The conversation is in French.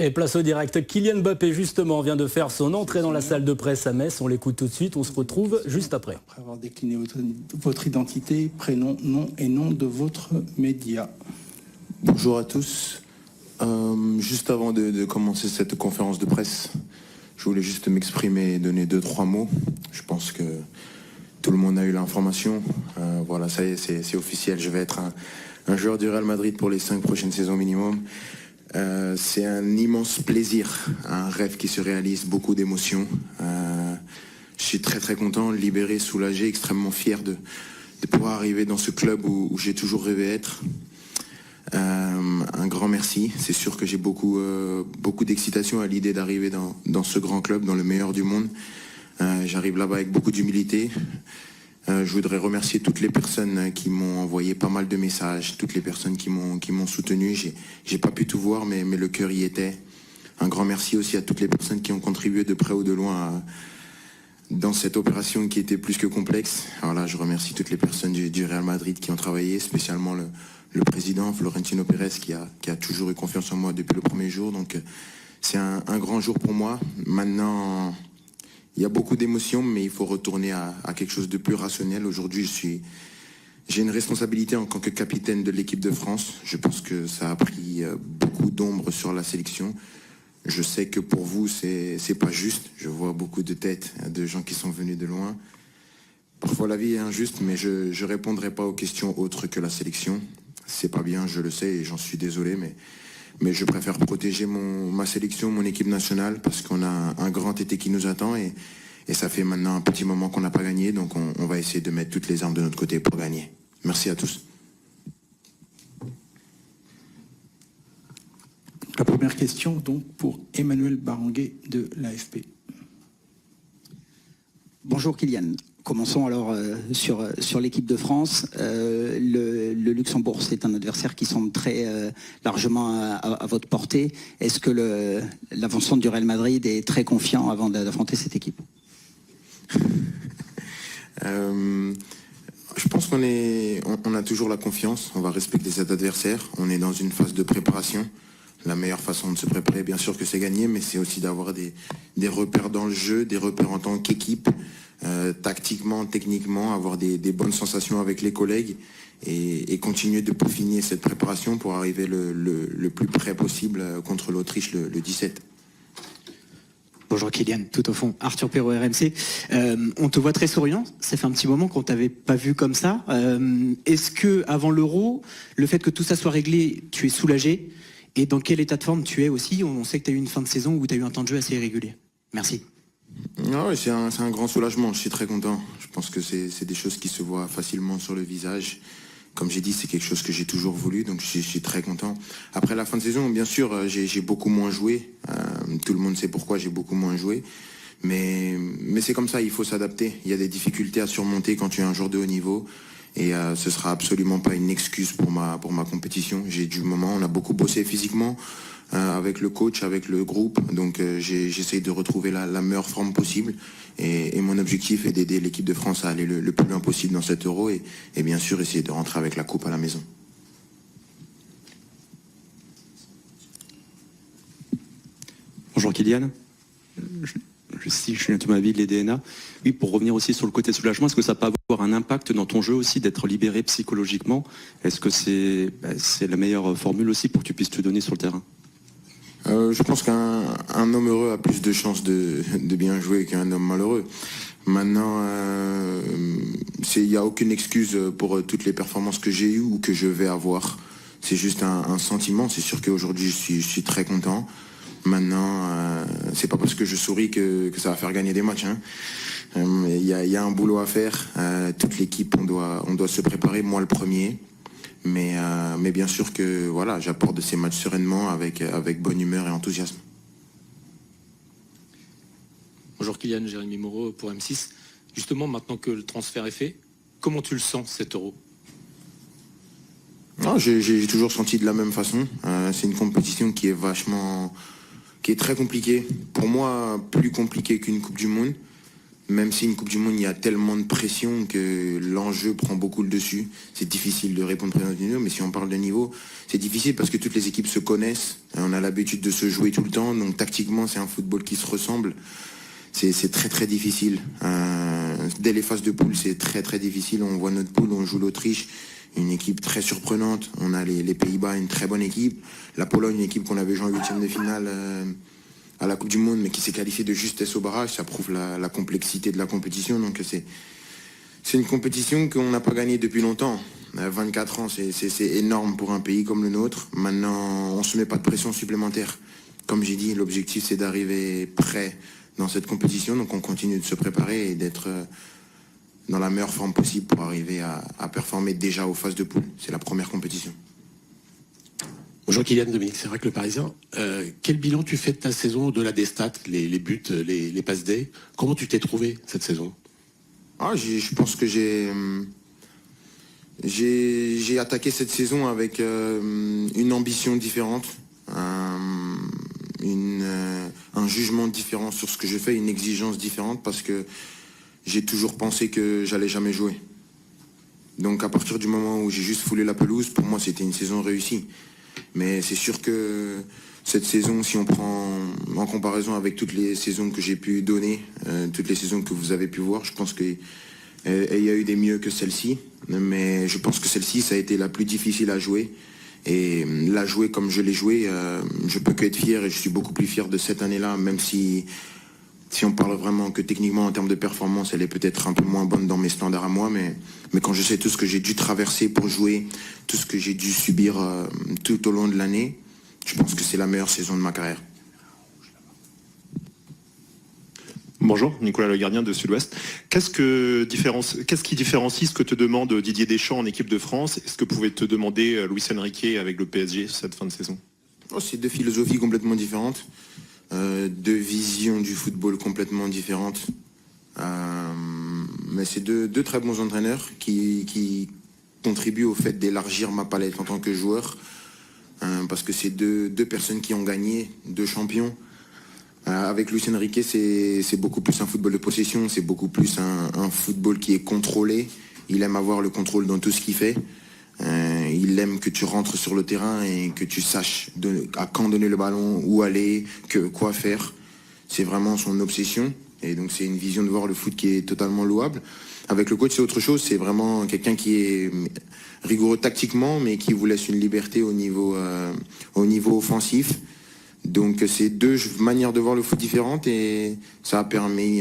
Et place au direct, Kylian Mbappé justement vient de faire son entrée dans la salle de presse à Metz. On l'écoute tout de suite, on se retrouve juste après. Après avoir décliné votre identité, prénom, nom et nom de votre média. Bonjour à tous. Juste avant de commencer cette conférence de presse, je voulais juste m'exprimer et donner 2-3 mots. Je pense que tout le monde a eu l'information. Voilà, ça y est, c'est officiel. Je vais être un joueur du Real Madrid pour les 5 prochaines saisons minimum. C'est un immense plaisir, un rêve qui se réalise, beaucoup d'émotions. Je suis très très content, libéré, soulagé, extrêmement fier de pouvoir arriver dans ce club où j'ai toujours rêvé être. Un grand merci. C'est sûr que j'ai beaucoup d'excitation à l'idée d'arriver dans ce grand club, dans le meilleur du monde. J'arrive là-bas avec beaucoup d'humilité. Je voudrais remercier toutes les personnes qui m'ont envoyé pas mal de messages, toutes les personnes qui m'ont soutenu. J'ai pas pu tout voir, mais le cœur y était. Un grand merci aussi à toutes les personnes qui ont contribué de près ou de loin dans cette opération qui était plus que complexe. Alors là, je remercie toutes les personnes du Real Madrid qui ont travaillé, spécialement le président Florentino Pérez qui a toujours eu confiance en moi depuis le premier jour. Donc c'est un grand jour pour moi. Maintenant, il y a beaucoup d'émotions, mais il faut retourner à quelque chose de plus rationnel. Aujourd'hui, j'ai une responsabilité en tant que capitaine de l'équipe de France. Je pense que ça a pris beaucoup d'ombre sur la sélection. Je sais que pour vous, c'est pas juste. Je vois beaucoup de têtes de gens qui sont venus de loin. Parfois, la vie est injuste, mais je répondrai pas aux questions autres que la sélection. C'est pas bien, je le sais, et j'en suis désolé, mais je préfère protéger ma sélection, mon équipe nationale, parce qu'on a un grand été qui nous attend, et ça fait maintenant un petit moment qu'on n'a pas gagné, donc on va essayer de mettre toutes les armes de notre côté pour gagner. Merci à tous. La première question, donc, pour Emmanuel Baranguet de l'AFP. Bonjour Kylian. Commençons alors sur l'équipe de France. Le Luxembourg, c'est un adversaire qui semble très largement à votre portée. Est-ce que l'avancement du Real Madrid est très confiant avant d'affronter cette équipe? Je pense qu'on a toujours la confiance. On va respecter cet adversaire. On est dans une phase de préparation. La meilleure façon de se préparer, bien sûr que c'est gagner, mais c'est aussi d'avoir des repères dans le jeu, des repères en tant qu'équipe. Tactiquement, techniquement, avoir des bonnes sensations avec les collègues et continuer de peaufiner cette préparation pour arriver le plus près possible contre l'Autriche le 17. Bonjour Kylian, tout au fond, Arthur Perrault, RMC. On te voit très souriant, ça fait un petit moment qu'on t'avait pas vu comme ça. Est-ce que avant l'Euro, le fait que tout ça soit réglé, tu es soulagé? Et dans quel état de forme tu es aussi? On sait que tu as eu une fin de saison où tu as eu un temps de jeu assez irrégulier. Merci. Ah oui, c'est un grand soulagement, je suis très content. Je pense que c'est des choses qui se voient facilement sur le visage. Comme j'ai dit, c'est quelque chose que j'ai toujours voulu, donc je suis très content. Après la fin de saison, bien sûr, j'ai beaucoup moins joué. Tout le monde sait pourquoi j'ai beaucoup moins joué. Mais c'est comme ça, il faut s'adapter. Il y a des difficultés à surmonter quand tu es un joueur de haut niveau. Et ce sera absolument pas une excuse pour ma compétition. J'ai du moment, on a beaucoup bossé physiquement avec le coach, avec le groupe. Donc j'essaye de retrouver la meilleure forme possible. Et mon objectif est d'aider l'équipe de France à aller le plus loin possible dans cet Euro. Et bien sûr, essayer de rentrer avec la coupe à la maison. Bonjour Kylian. Je suis Julien Thomasville, les DNA. Oui, pour revenir aussi sur le côté soulagement, est-ce que ça peut avoir un impact dans ton jeu aussi d'être libéré psychologiquement? Est-ce que c'est la meilleure formule aussi pour que tu puisses te donner sur le terrain? Je pense qu'un homme heureux a plus de chances de bien jouer qu'un homme malheureux. Maintenant, il n'y a aucune excuse pour toutes les performances que j'ai eues ou que je vais avoir. C'est juste un sentiment. C'est sûr qu'aujourd'hui, je suis très content. Maintenant, c'est pas parce que je souris que ça va faire gagner des matchs. Il y a un boulot à faire. Toute l'équipe, on doit se préparer, moi le premier. Mais bien sûr que voilà, j'apporte de ces matchs sereinement avec bonne humeur et enthousiasme. Bonjour Kylian, Jérémy Moreau pour M6. Justement, maintenant que le transfert est fait, comment tu le sens cet Euro? J'ai toujours senti de la même façon. C'est une compétition qui est très compliquée. Pour moi, plus compliquée qu'une Coupe du Monde. Même si une Coupe du Monde, il y a tellement de pression que l'enjeu prend beaucoup le dessus. C'est difficile de répondre présent du niveau, mais si on parle de niveau, c'est difficile parce que toutes les équipes se connaissent. On a l'habitude de se jouer tout le temps, donc tactiquement, c'est un football qui se ressemble. C'est très très difficile. Dès les phases de poule, c'est très très difficile. On voit notre poule, on joue l'Autriche, une équipe très surprenante. On a les Pays-Bas, une très bonne équipe. La Pologne, une équipe qu'on avait joué en 8e de finale à la Coupe du Monde, mais qui s'est qualifiée de justesse au barrage. Ça prouve la complexité de la compétition. Donc c'est une compétition qu'on n'a pas gagnée depuis longtemps. 24 ans, c'est énorme pour un pays comme le nôtre. Maintenant, on ne se met pas de pression supplémentaire. Comme j'ai dit, l'objectif, c'est d'arriver prêt dans cette compétition. Donc on continue de se préparer et d'être dans la meilleure forme possible pour arriver à performer déjà aux phases de poule. C'est la première compétition. Bonjour Kylian, Dominique Sérac, Le Parisien. Quel bilan tu fais de ta saison au-delà des stats, les buts, les passes D? Comment tu t'es trouvé cette saison? Je pense que j'ai attaqué cette saison avec une ambition différente, un jugement différent sur ce que je fais, une exigence différente, parce que j'ai toujours pensé que j'allais jamais jouer. Donc à partir du moment où j'ai juste foulé la pelouse, pour moi c'était une saison réussie. Mais c'est sûr que cette saison, si on prend en comparaison avec toutes les saisons que j'ai pu donner, toutes les saisons que vous avez pu voir, je pense qu'il y a eu des mieux que celle-ci. Mais je pense que celle-ci, ça a été la plus difficile à jouer. Et la jouer comme je l'ai joué, je peux qu'être fier, et je suis beaucoup plus fier de cette année-là, même si on parle vraiment que techniquement en termes de performance, elle est peut-être un peu moins bonne dans mes standards à moi, mais quand je sais tout ce que j'ai dû traverser pour jouer, tout ce que j'ai dû subir tout au long de l'année, je pense que c'est la meilleure saison de ma carrière. Bonjour, Nicolas Le Gardien de Sud-Ouest. Qu'est-ce qui différencie ce que te demande Didier Deschamps en équipe de France et ce que pouvait te demander Luis Enrique avec le PSG cette fin de saison? C'est deux philosophies complètement différentes. Deux visions du football complètement différentes. Mais c'est deux très bons entraîneurs qui contribuent au fait d'élargir ma palette en tant que joueur. Parce que c'est deux personnes qui ont gagné, deux champions. Avec Luis Enrique, c'est beaucoup plus un football de possession, c'est beaucoup plus un football qui est contrôlé. Il aime avoir le contrôle dans tout ce qu'il fait. Il aime que tu rentres sur le terrain et que tu saches à quand donner le ballon, où aller, quoi faire. C'est vraiment son obsession. Et donc c'est une vision de voir le foot qui est totalement louable. Avec le coach, c'est autre chose. C'est vraiment quelqu'un qui est rigoureux tactiquement, mais qui vous laisse une liberté au niveau offensif. Donc c'est deux manières de voir le foot différentes, et ça a permis